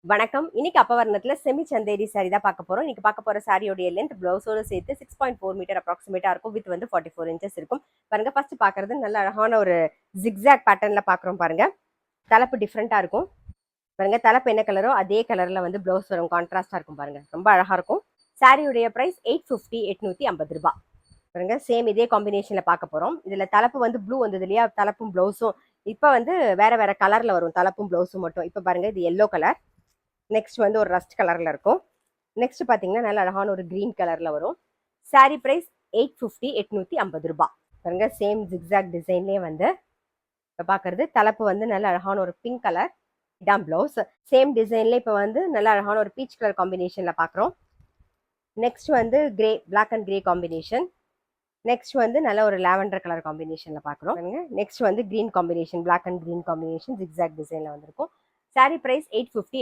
வணக்கம். இன்னைக்கு அப்பவர்ணத்துல semi Chanderi sorry தான் பார்க்க போறோம். இன்னைக்கு பார்க்க போற சாரியோட லென்த் பிளவுஸோட சேர்த்து 6.4 மீட்டர் அப்ராக்சிமேட்டா இருக்கும். வித் வந்து 44 இன்ச்சஸ் இருக்கும். பாருங்க, ஃபர்ஸ்ட் பாக்குறது நல்ல அழகான ஒரு ஜிக்ஸாக் பேட்டர்ன்ல பாக்குறோம். பாருங்க, தலைப்பு டிஃப்ரெண்டா இருக்கும். பாருங்க, தலைப்பு என்ன கலரோ அதே கலர்ல வந்து பிளவுஸ் வரும். கான்ட்ராஸ்டா இருக்கும். பாருங்க, ரொம்ப அழகா இருக்கும். சாரியுடைய பிரைஸ் 850 850 ரூபாய். பாருங்க, சேம் இதே காம்பினேஷன்ல பார்க்க போறோம். இதுல தலைப்பு வந்து ப்ளூ வந்தது இல்லையா, தலைப்பும் பிளவுஸும் இப்ப வந்து வேற வேற கலர்ல வரும். தலைப்பும் பிளவுஸும் மட்டும். இப்ப பாருங்க, இது எல்லோ கலர். நெக்ஸ்ட் வந்து ஒரு ரஸ்ட் கலர்ல இருக்கும். நெக்ஸ்ட் பாத்தீங்கன்னா நல்ல அழகான ஒரு கிரீன் கலர்ல வரும். சாரி பிரைஸ் 850 850 ரூபாய். பாருங்க, சேம் ஜிக்ஸாக் டிசைன்லயே வந்து இப்ப பாக்குறது தலைப்பு வந்து நல்ல அழகான ஒரு பிங்க் கலர். இதான் பிளவுஸ். சேம் டிசைன்ல இப்ப வந்து நல்ல அழகான ஒரு பீச் கலர் காம்பினேஷன்ல பாக்குறோம். நெக்ஸ்ட் வந்து grey, black and grey combination. Next வந்து நல்ல ஒரு லாவெண்டர் கலர் காம்பினேஷன்ல பாக்குறோம். நெக்ஸ்ட் வந்து green combination, black and green combination zigzag டிசைன்ல வந்திருக்கும். Sorry price 850